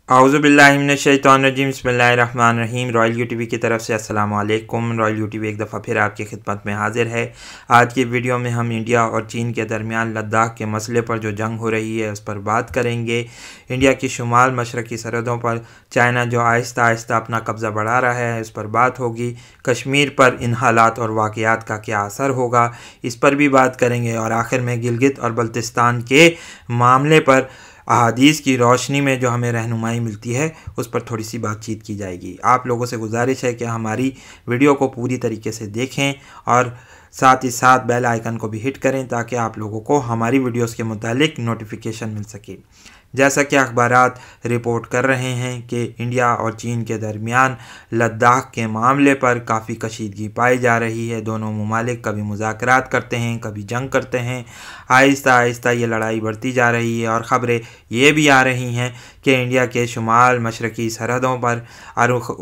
आऊज़ुबिल्लाहिमिनश्शैतानिर्रजीम बिस्मिल्लाहिर्रहमानिर्रहीम। Royal UTV की तरफ से अस्सलाम वालेकुम। रॉयल यूटीवी एक दफ़ा फिर आपकी खिदमत में हाजिर है। आज की वीडियो में हम इंडिया और चीन के दरमियान लद्दाख के मसले पर जो जंग हो रही है उस पर बात करेंगे। इंडिया की शुमाल मशरक़ी सरहदों पर चाइना जो आहिस्ता आहिस्ता अपना कब्ज़ा बढ़ा रहा है उस पर बात होगी। कश्मीर पर इन हालात और वाक़यात का क्या असर होगा इस पर भी बात करेंगे। और आखिर में गिलगित और बल्तिस्तान के मामले पर अहादीस की रोशनी में जो हमें रहनुमाई मिलती है उस पर थोड़ी सी बातचीत की जाएगी। आप लोगों से गुजारिश है कि हमारी वीडियो को पूरी तरीके से देखें और साथ ही साथ बेल आइकन को भी हिट करें ताकि आप लोगों को हमारी वीडियोस के मुतालिक नोटिफिकेशन मिल सके। जैसा कि अखबारात रिपोर्ट कर रहे हैं कि इंडिया और चीन के दरमियान लद्दाख के मामले पर काफ़ी कशीदगी पाई जा रही है। दोनों ममालिक कभी मुज़ाकरात करते हैं, कभी जंग करते हैं। आहिस्ता आहिस्ता ये लड़ाई बढ़ती जा रही है और ख़बरें ये भी आ रही हैं कि इंडिया के शुमाल मशरक़ी सरहदों पर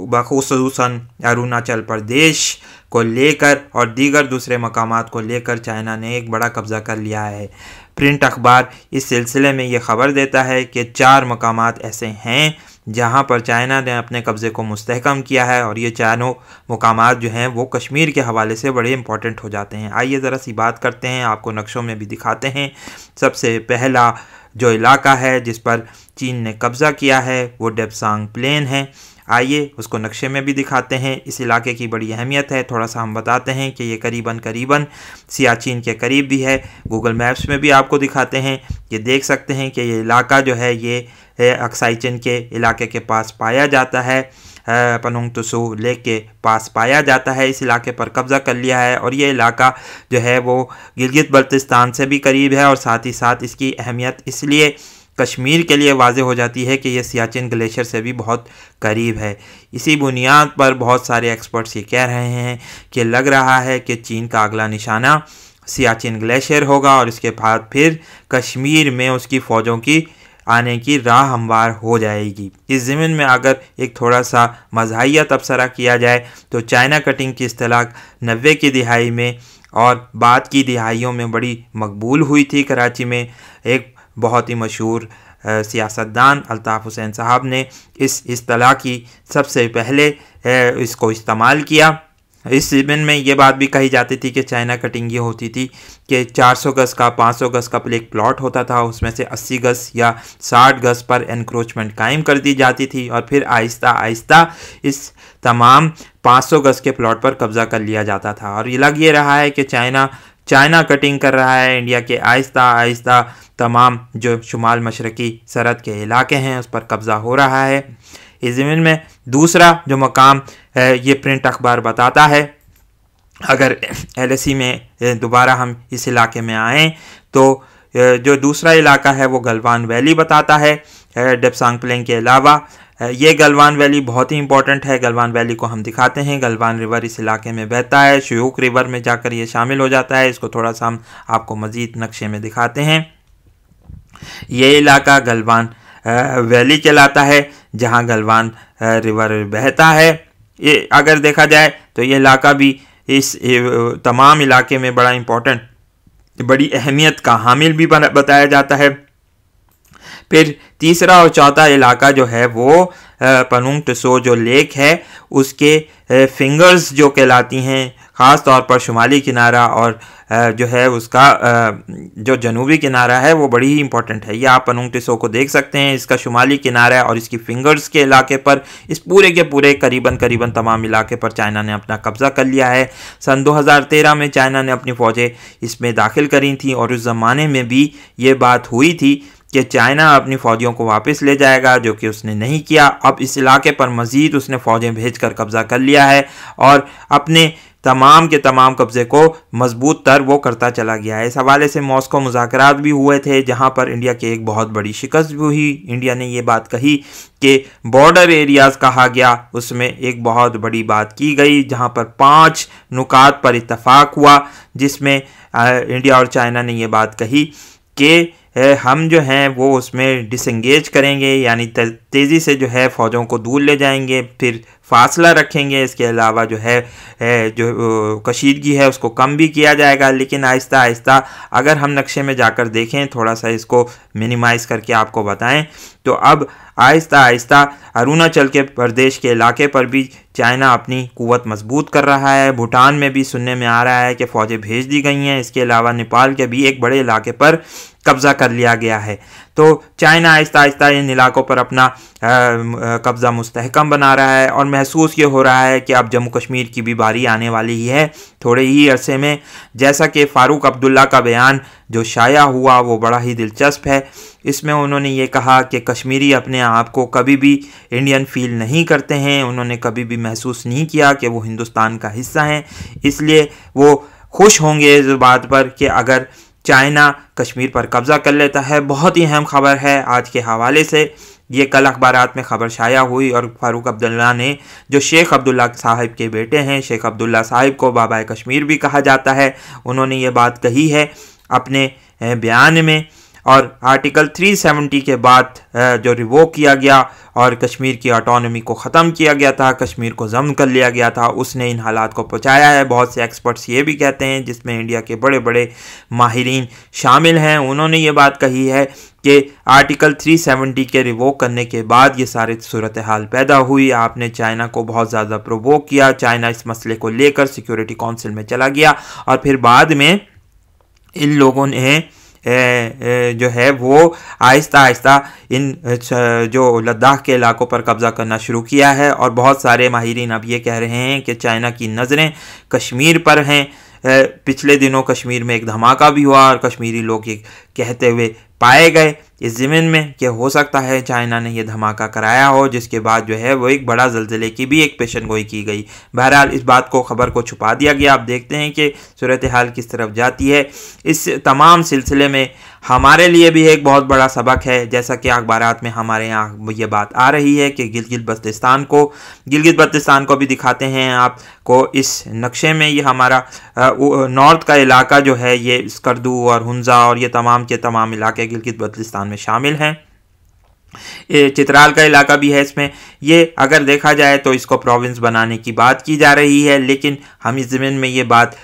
बख़ुसूसन अरुणाचल प्रदेश को लेकर और दीगर दूसरे मकामात को लेकर चाइना ने एक बड़ा कब्ज़ा कर लिया है। प्रिंट अखबार इस सिलसिले में ये ख़बर देता है कि 4 मकामात ऐसे हैं जहां पर चाइना ने अपने कब्ज़े को मुस्तहकम किया है और ये चारों मकामात जो हैं वो कश्मीर के हवाले से बड़े इंपॉर्टेंट हो जाते हैं। आइए ज़रा सी बात करते हैं, आपको नक्शों में भी दिखाते हैं। सबसे पहला जो इलाका है जिस पर चीन ने कब्ज़ा किया है वो डेप्सांग प्लेन है। आइए उसको नक्शे में भी दिखाते हैं। इस इलाके की बड़ी अहमियत है। थोड़ा सा हम बताते हैं कि ये करीबन सियाचिन के करीब भी है। गूगल मैप्स में भी आपको दिखाते हैं। ये देख सकते हैं कि ये इलाका जो है ये अक्साई चिन के इलाके के पास पाया जाता है। पनुंग तुसु लेक के पास पाया जाता है। इस इलाके पर कब्ज़ा कर लिया है और ये इलाका जो है वो गिलगित बल्तिस्तान से भी करीब है और साथ ही साथ इसकी अहमियत इसलिए कश्मीर के लिए वाज़े हो जाती है कि ये सियाचिन ग्लेशियर से भी बहुत करीब है। इसी बुनियाद पर बहुत सारे एक्सपर्ट्स ये कह रहे हैं कि लग रहा है कि चीन का अगला निशाना सियाचिन ग्लेशियर होगा और इसके बाद फिर कश्मीर में उसकी फ़ौजों की आने की राह हमवार हो जाएगी। इस ज़मीन में अगर एक थोड़ा सा मज़ाहिया तबसरा किया जाए तो चाइना कटिंग की इस्तिलाह 90 की दिहाई में और बाद की दिहाइयों में बड़ी मकबूल हुई थी। कराची में एक बहुत ही मशहूर सियासतदान अल्ताफ़ हुसैन साहब ने इस इस्तिलाह की सबसे पहले इसको इस्तेमाल किया। इस ज़मीन में ये बात भी कही जाती थी कि चाइना कटिंग ये होती थी कि 400 गज़ का 500 गज़ का एक प्लॉट होता था, उसमें से 80 गज़ या 60 गज़ पर एनक्रोचमेंट कायम कर दी जाती थी और फिर आहिस्ता आहिस्ता इस तमाम 500 गज़ के प्लॉट पर कब्ज़ा कर लिया जाता था। और ये लग ये रहा है कि चाइना कटिंग कर रहा है। इंडिया के आहिस्ता आहिस्ता तमाम जो शुमाल मशरक़ी सरहद के इलाके हैं उस पर कब्ज़ा हो रहा है। इस ज़मीन में दूसरा जो मकाम ये प्रिंट अखबार बताता है, अगर LAC में दोबारा हम इस इलाके में आएँ तो जो दूसरा इलाका है वो गलवान वैली बताता है। डेप्सांग प्लेन के अलावा ये गलवान वैली बहुत ही इंपॉर्टेंट है। गलवान वैली को हम दिखाते हैं। गलवान रिवर इस इलाके में बहता है, शुयूक रिवर में जाकर ये शामिल हो जाता है। इसको थोड़ा सा हम आपको मज़ीद नक्शे में दिखाते हैं। ये इलाका गलवान वैली कहलाता है जहां गलवान रिवर बहता है। ये अगर देखा जाए तो ये इलाका भी इस तमाम इलाके में बड़ा इम्पोर्टेंट, बड़ी अहमियत का हामिल भी बताया जाता है। फिर तीसरा और चौथा इलाका जो है वो पनुंग तुसो जो लेक है उसके फिंगर्स जो कहलाती हैं, ख़ास तौर पर शुमाली किनारा और जो है उसका जो जनूबी किनारा है वो बड़ी ही इंपॉर्टेंट है। ये आप पनुंग तुसो को देख सकते हैं, इसका शुमाली किनारा और इसकी फिंगर्स के इलाके पर इस पूरे के पूरे करीबन तमाम इलाके पर चाइना ने अपना कब्ज़ा कर लिया है। सन 2013 में चाइना ने अपनी फ़ौजें इसमें दाखिल करी थी और उस ज़माने में भी ये बात हुई थी कि चाइना अपनी फ़ौजियों को वापस ले जाएगा, जो कि उसने नहीं किया। अब इस इलाके पर मज़ीद उसने फ़ौजें भेजकर कब्ज़ा कर लिया है और अपने तमाम के तमाम कब्ज़े को मजबूत तर वो करता चला गया है। इस हवाले से मॉस्को मुज़ाकरात भी हुए थे जहां पर इंडिया की एक बहुत बड़ी शिकस्त भी हुई। इंडिया ने ये बात कही कि बॉर्डर एरियाज़ कहा गया, उसमें एक बहुत बड़ी बात की गई जहां पर 5 नुकात पर इत्तफाक हुआ, जिसमें इंडिया और चाइना ने ये बात कही कि हम जो हैं वो उसमें डिसंगेज करेंगे, यानी तेज़ी से जो है फ़ौजों को दूर ले जाएंगे, फिर फासला रखेंगे। इसके अलावा जो है जो कशीदगी है उसको कम भी किया जाएगा। लेकिन आहिस्ता आहिस्ता अगर हम नक्शे में जाकर देखें, थोड़ा सा इसको मिनिमाइज़ करके आपको बताएं, तो अब आहिस्ता आहिस्ता अरुणाचल के प्रदेश के इलाके पर भी चाइना अपनी कुव्वत मजबूत कर रहा है। भूटान में भी सुनने में आ रहा है कि फ़ौजें भेज दी गई हैं। इसके अलावा नेपाल के भी एक बड़े इलाके पर कब्ज़ा कर लिया गया है। तो चाइना आहिस्ता आहिस्ता इन इलाकों पर अपना कब्ज़ा मुस्तहकम बना रहा है और महसूस ये हो रहा है कि अब जम्मू कश्मीर की भी बारी आने वाली ही है थोड़े ही अरसे में। जैसा कि फ़ारूक अब्दुल्ला का बयान जो शाया हुआ वो बड़ा ही दिलचस्प है। इसमें उन्होंने ये कहा कि कश्मीरी अपने आप को कभी भी इंडियन फील नहीं करते हैं, उन्होंने कभी भी महसूस नहीं किया कि वो हिंदुस्तान का हिस्सा हैं। इसलिए वो खुश होंगे इस बात पर कि अगर चाइना कश्मीर पर कब्ज़ा कर लेता है। बहुत ही अहम खबर है आज के हवाले से, ये कल अखबारात में ख़बर शाया हुई और फ़ारूक अब्दुल्ला ने, जो शेख अब्दुल्ला साहिब के बेटे हैं, शेख अब्दुल्ला साहिब को बाबा कश्मीर भी कहा जाता है, उन्होंने ये बात कही है अपने बयान में। और आर्टिकल 370 के बाद जो रिवोक किया गया और कश्मीर की ऑटोनॉमी को ख़त्म किया गया था, कश्मीर को ज़ब्त कर लिया गया था, उसने इन हालात को पहुँचाया है। बहुत से एक्सपर्ट्स ये भी कहते हैं, जिसमें इंडिया के बड़े बड़े माहिरीन शामिल हैं, उन्होंने ये बात कही है कि आर्टिकल 370 के रिवोक करने के बाद ये सारी सूरत हाल पैदा हुई। आपने चाइना को बहुत ज़्यादा प्रोवोक किया, चाइना इस मसले को लेकर सिक्योरिटी काउंसिल में चला गया और फिर बाद में इन लोगों ने जो है वो आहिस्ता आहिस्ता इन जो लद्दाख के इलाकों पर कब्ज़ा करना शुरू किया है। और बहुत सारे माहिरीन अब ये कह रहे हैं कि चाइना की नज़रें कश्मीर पर हैं। पिछले दिनों कश्मीर में एक धमाका भी हुआ और कश्मीरी लोग ये कहते हुए पाए गए इस ज़मीन में कि हो सकता है चाइना ने यह धमाका कराया हो, जिसके बाद जो है वो एक बड़ा ज़लज़ले की भी एक पेशनगोई की गई। बहरहाल इस बात को, खबर को छुपा दिया गया। आप देखते हैं कि सूरत हाल किस तरफ जाती है। इस तमाम सिलसिले में हमारे लिए भी एक बहुत बड़ा सबक है, जैसा कि अखबारात में हमारे यहाँ ये बात आ रही है कि गिलगित बल्तिस्तान को भी दिखाते हैं आपको इस नक्शे में। ये हमारा नॉर्थ का इलाका जो है ये स्कर्दू और हुंजा और ये तमाम के तमाम इलाके गिलगित बल्तिस्तान में शामिल हैं। चित्राल का इलाका भी है इसमें। ये अगर देखा जाए तो इसको प्रोविंस बनाने की बात की जा रही है, लेकिन हम इस ज़मीन में ये बात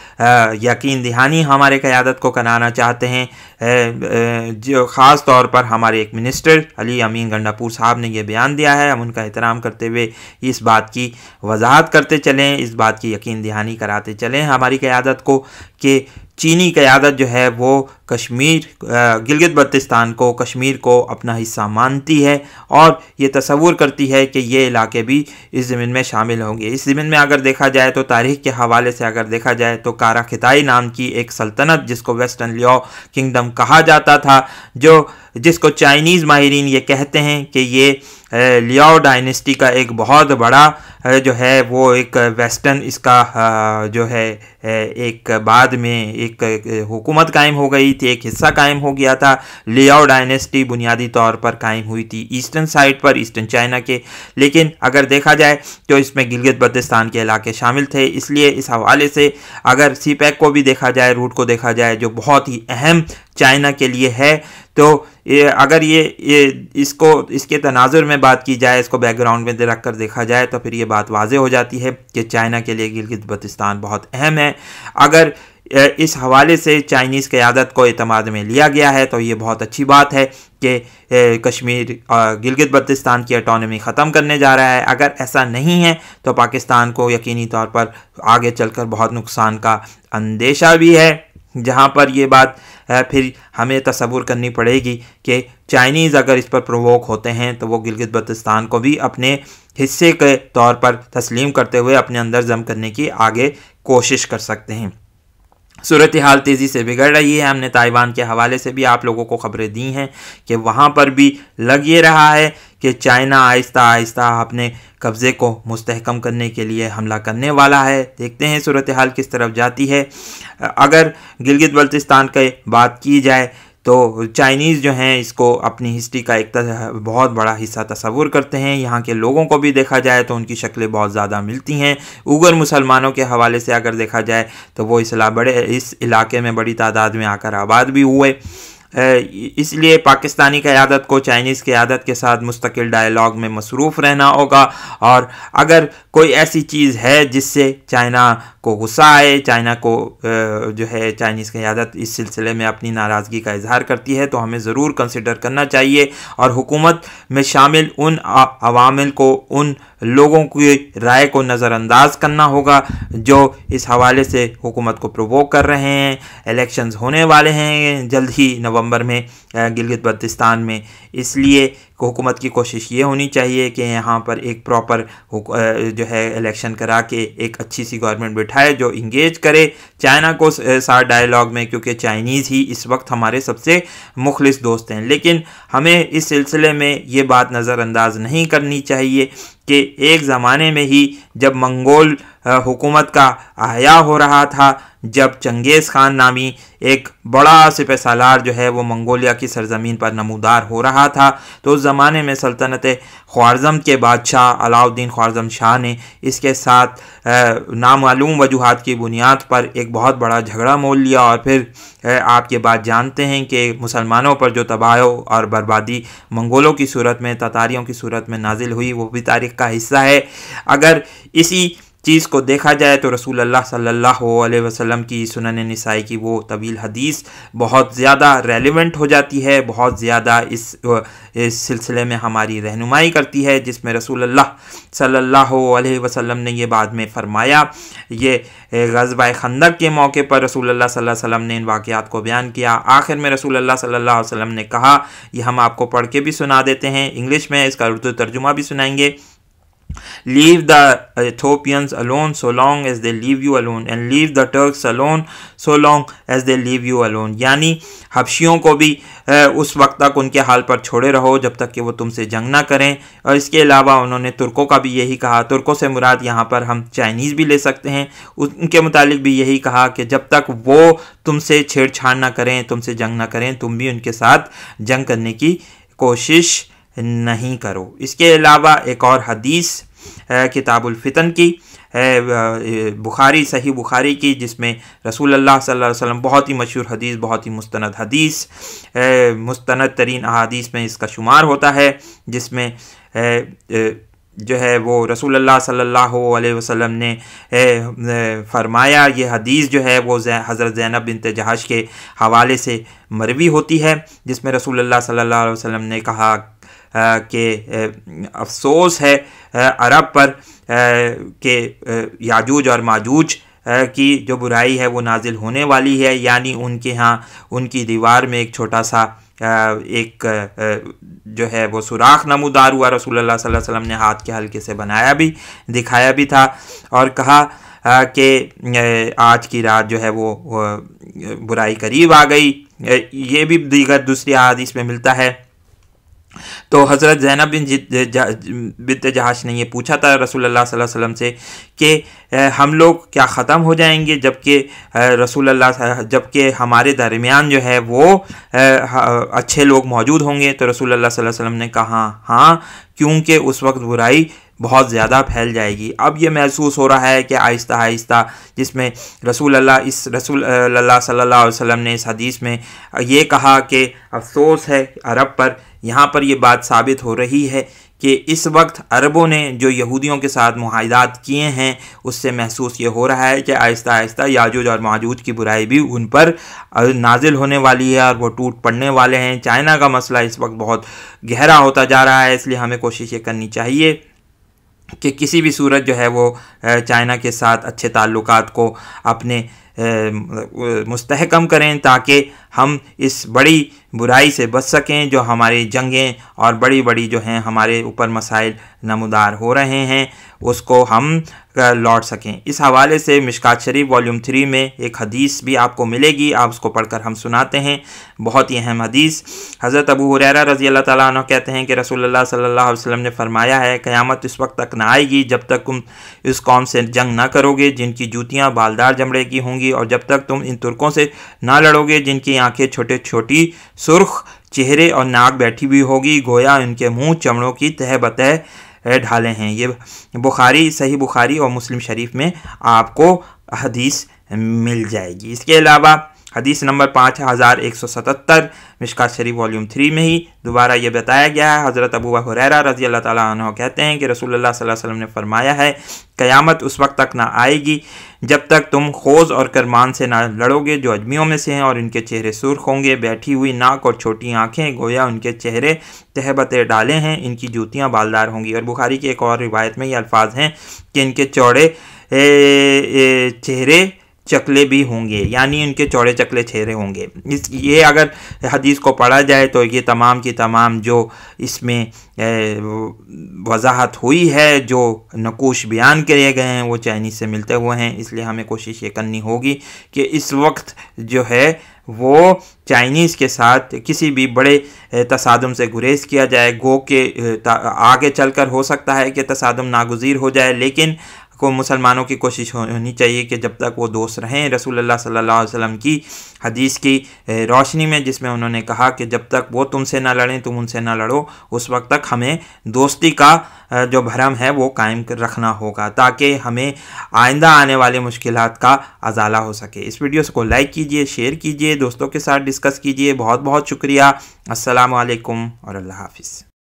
यकीन दहानी हमारे क़यादत को कराना चाहते हैं। जो ख़ास तौर पर हमारे एक मिनिस्टर अली अमीन गंडापुर साहब ने ये बयान दिया है, हम उनका एहतराम करते हुए इस बात की वजाहत करते चलें, इस बात की यकीन दहानी कराते चलें हमारी क़यादत को कि चीनी क़यादत जो है वो कश्मीर, गिलगित बल्तिस्तान को, कश्मीर को अपना हिस्सा मानती है और ये तसव्वुर करती है कि ये इलाके भी इस ज़मीन में शामिल होंगे। इस ज़मीन में अगर देखा जाए तो तारीख़ के हवाले से अगर देखा जाए तो कारा खिताई नाम की एक सल्तनत, जिसको वेस्टर्न लियो किंगडम कहा जाता था, जिसको चाइनीज़ माहिरीन ये कहते हैं कि ये लियाओ डायनेस्टी का एक बहुत बड़ा जो है वो एक वेस्टर्न इसका जो है एक बाद में एक हुकूमत कायम हो गई थी, एक हिस्सा कायम हो गया था। लियाओ डायनेस्टी बुनियादी तौर पर कायम हुई थी ईस्टर्न साइड पर, ईस्टर्न चाइना के, लेकिन अगर देखा जाए तो इसमें गिलगित बल्तिस्तान के इलाके शामिल थे। इसलिए इस हवाले से अगर सीपैक को भी देखा जाए, रूट को देखा जाए, जो बहुत ही अहम चाइना के लिए है, तो अगर इसके तनाजुर में बात की जाए, इसको बैकग्राउंड में रख कर देखा जाए, तो फिर ये बात वाज़े हो जाती है कि चाइना के लिए गिलगित बल्तिस्तान बहुत अहम है। अगर इस हवाले से चाइनीज़ क़यादत को एतमाद में लिया गया है तो ये बहुत अच्छी बात है कि कश्मीर गिलगित बल्तिस्तान की ऑटोनॉमी ख़त्म करने जा रहा है। अगर ऐसा नहीं है तो पाकिस्तान को यकीनी तौर पर आगे चलकर बहुत नुकसान का अंदेशा भी है, जहाँ पर ये बात फिर हमें तसव्वुर करनी पड़ेगी कि चाइनीज़ अगर इस पर प्रोवोक होते हैं तो वो गिलगित बल्तिस्तान को भी अपने हिस्से के तौर पर तस्लीम करते हुए अपने अंदर जम करने की आगे कोशिश कर सकते हैं। सूरत हाल तेज़ी से बिगड़ रही है। हमने ताइवान के हवाले से भी आप लोगों को खबरें दी हैं कि वहाँ पर भी लग ये रहा है कि चाइना आहिस्ता आहिस्ता अपने कब्ज़े को मुस्तहकम करने के लिए हमला करने वाला है। देखते हैं सूरत हाल किस तरफ जाती है। अगर गिलगित बल्तिस्तान की बात की जाए तो चाइनीज़ जो हैं इसको अपनी हिस्ट्री का एक बहुत बड़ा हिस्सा तस्वुर करते हैं। यहाँ के लोगों को भी देखा जाए तो उनकी शक्लें बहुत ज़्यादा मिलती हैं। उगर मुसलमानों के हवाले से अगर देखा जाए तो वो इस इलाके में बड़ी तादाद में आकर आबाद भी हुए। इसलिए पाकिस्तानी क़यादत को चाइनीज़ क़यादत के साथ मुस्तकिल डायलॉग में मसरूफ़ रहना होगा। और अगर कोई ऐसी चीज़ है जिससे चाइना को गुस्सा आए, चाइना को जो है चाइनीज़ क़यादत इस सिलसिले में अपनी नाराज़गी का इजहार करती है, तो हमें ज़रूर कंसिडर करना चाहिए और हुकूमत में शामिल उन अवामिल को, उन लोगों की राय को नज़रअंदाज करना होगा जो इस हवाले से हुकूमत को प्रोवोक कर रहे हैं। इलेक्शंस होने वाले हैं जल्द ही नवंबर में गिलगित बल्तिस्तान में, इसलिए हुकूमत की कोशिश ये होनी चाहिए कि यहाँ पर एक प्रॉपर जो है इलेक्शन करा के एक अच्छी सी गवर्नमेंट बिठाए जो इंगेज करे चाइना को साथ डायलॉग में, क्योंकि चाइनीज़ ही इस वक्त हमारे सबसे मुखलिस दोस्त हैं। लेकिन हमें इस सिलसिले में ये बात नज़रअंदाज नहीं करनी चाहिए कि एक ज़माने में ही जब मंगोल हुकूमत का आया हो रहा था, जब चंगेज़ खान नामी एक बड़ा सिपह सालार जो है वो मंगोलिया की सरजमीन पर नमूदार हो रहा था, तो उस ज़माने में सल्तनत ख्वारज़म के बादशाह अलाउद्दीन ख्वारज़म शाह ने इसके साथ नामालूम वजूहात की बुनियाद पर एक बहुत बड़ा झगड़ा मोल लिया। और फिर आप ये बात जानते हैं कि मुसलमानों पर जो तबाही और बर्बादी मंगोलों की सूरत में, ततारियों की सूरत में नाजिल हुई, वो भी तारीख़ का हिस्सा है। अगर इसी चीज़ को देखा जाए तो रसूल अल्लाह सल्लल्लाहु अलैहि वसल्लम की सुनन निसाई की वो तवील हदीस बहुत ज़्यादा रेलेवेंट हो जाती है, बहुत ज़्यादा इस सिलसिले में हमारी रहनुमाई करती है, जिसमें रसूल अल्लाह सल्लल्लाहु अलैहि वसल्लम ने ये बाद में फ़रमाया। ये ग़ज़वा खंदक के मौके पर रसूल अल्लाह सल्लल्लाहु अलैहि वसल्लम ने इन वाक़यात को बयान किया। आखिर में रसूल अल्लाह सल्लल्लाहु अलैहि वसल्लम ने कहा, ये हम आपको पढ़ के भी सुना देते हैं, इंग्लिश में इसका उर्दू तर्जुमा भी सुनाएंगे। Leave the Ethiopians alone so long as they leave you alone and leave the Turks alone so long as they leave you alone। यानी हबशियों को भी उस वक्त तक उनके हाल पर छोड़े रहो जब तक कि वो तुमसे जंग ना करें। और इसके अलावा उन्होंने तुर्कों का भी यही कहा, तुर्कों से मुराद यहाँ पर हम चाइनीज़ भी ले सकते हैं, उनके मुतालिक भी यही कहा कि जब तक वो तुमसे छेड़छाड़ ना करें, तुमसे जंग ना करें, तुम भी उनके साथ जंग करने की कोशिश नहीं करो। इसके अलावा एक और हदीस किताबुल फितन की बुखारी, सही बुखारी की, जिसमें रसूल अल्लाह सल्लल्लाहु अलैहि वसल्लम, बहुत ही मशहूर हदीस, बहुत ही मुस्तनद हदीस, मुस्तनद तरीन अहादीस में इसका शुमार होता है, जिसमें जो है वो रसूल अल्लाह सल्लल्लाहु अलैहि वसल्लम ने फरमाया। ये हदीस जो है वो हज़रत ज़ैनब बिन्त जहश के हवाले से मरवी होती है, जिसमें रसूल अल्लाह सल्लल्लाहु अलैहि वसल्लम ने कहा कि अफसोस है अरब पर कि याजूज और माजूज की जो बुराई है वो नाजिल होने वाली है। यानी उनके यहाँ उनकी दीवार में एक छोटा सा एक जो है वो सुराख नमूदार हुआ। रसूल अल्लाह सल्लल्लाहु अलैहि वसल्लम ने हाथ के हल्के से बनाया भी, दिखाया भी था और कहा कि आज की रात जो है वो बुराई करीब आ गई। ये भी दीगर दूसरी हदीस में मिलता है। तो हज़रत ज़ैनब बिन्त जहाश ने ये पूछा था रसूल अल्लाह सल्लल्लाहु अलैहि वसल्लम से कि हम लोग क्या ख़त्म हो जाएंगे जबकि रसूल अल्लाह, जबकि हमारे दरमियान जो है वो अच्छे लोग मौजूद होंगे। तो रसूल अल्लाह सल्लल्लाहु अलैहि वसल्लम ने कहा हाँ, क्योंकि उस वक्त बुराई बहुत ज़्यादा फैल जाएगी। अब ये महसूस हो रहा है कि आहिस्ता आहिस्ता, जिसमें रसूल अल्लाह सल्लल्लाहु अलैहि वसल्लम ने इस हदीस में ये कहा कि अफसोस है अरब पर, यहाँ पर ये बात साबित हो रही है कि इस वक्त अरबों ने जो यहूदियों के साथ मुआहिदात किए हैं उससे महसूस ये हो रहा है कि आहिस्ता आहिस्ता याजूज और माजूज की बुराई भी उन पर नाजिल होने वाली है और वो टूट पड़ने वाले हैं। चाइना का मसला इस वक्त बहुत गहरा होता जा रहा है, इसलिए हमें कोशिश ये करनी चाहिए कि किसी भी सूरत जो है वो चाइना के साथ अच्छे ताल्लुकात को अपने मुस्तहकम करें ताकि हम इस बड़ी बुराई से बच सकें जो हमारी जंगें और बड़ी बड़ी जो हैं हमारे ऊपर मसाइल नमूदार हो रहे हैं उसको हम लौट सकें। इस हवाले से मिशकात शरीफ वॉल्यूम 3 में एक हदीस भी आपको मिलेगी, आप उसको पढ़कर हम सुनाते हैं। बहुत ही अहम हदीस। हज़रत अबू हुरैरा रज़ी अल्लाह ताला अन्हु कहते हैं कि रसूलुल्लाह सल्लल्लाहु अलैहि वसल्लम ने फरमाया है, क़यामत इस वक्त तक ना आएगी जब तक तुम इस कौम से जंग ना करोगे जिनकी जूतियाँ बालदार चमड़े की होंगी, और जब तक तुम इन तुर्कों से ना लड़ोगे जिनकी आँखें छोटे छोटी सुर्ख चेहरे और नाक बैठी हुई होगी, गोया इनके मुँह चमड़ों की तह बतह ढाले हैं। ये बुखारी, सही बुखारी और मुस्लिम शरीफ में आपको हदीस मिल जाएगी। इसके अलावा हदीस नंबर 5177 मिशकात शरीफ वॉल्यूम 3 में ही दोबारा ये बताया गया है। हज़रत अबू हुरैरा रज़ी अल्लाह ताला अन्हु कहते हैं कि रसूलुल्लाह सल्लल्लाहु अलैहि वसल्लम ने फरमाया है, क़यामत उस वक्त तक ना आएगी जब तक तुम खोज और करमान से ना लड़ोगे जो अजमियों में से हैं और इनके चेहरे सुर्ख होंगे, बैठी हुई नाक और छोटी आँखें, गोया उनके चेहरे तहबते डाले हैं, इनकी जूतियाँ बालदार होंगी। और बुखारी की एक और रिवायत में ये अल्फाज हैं कि इनके चौड़े चेहरे चकले भी होंगे, यानी इनके चौड़े चकले चेहरे होंगे। ये अगर हदीस को पढ़ा जाए तो ये तमाम की तमाम जो इसमें वजाहत हुई है, जो नकूश बयान किए गए हैं वो चाइनीज़ से मिलते हुए हैं। इसलिए हमें कोशिश ये करनी होगी कि इस वक्त जो है वो चाइनीज़ के साथ किसी भी बड़े तसादुम से गुरेज किया जाए। गो के आगे चलकर हो सकता है कि तसादुम नागुज़ीर हो जाए, लेकिन को मुसलमानों की कोशिश होनी चाहिए कि जब तक वो दोस्त रहें। रसूलुल्लाह सल्लल्लाहु अलैहि वसल्लम की हदीस की रोशनी में, जिसमें उन्होंने कहा कि जब तक वो तुमसे ना लड़ें तुम उनसे ना लड़ो, उस वक्त तक हमें दोस्ती का जो भरम है वो कायम रखना होगा, ताकि हमें आइंदा आने वाले मुश्किलात का अजाला हो सके। इस वीडियो को लाइक कीजिए, शेयर कीजिए, दोस्तों के साथ डिस्कस कीजिए। बहुत बहुत शुक्रिया। अस्सलामु अलैकुम और अल्लाह हाफ़िज़।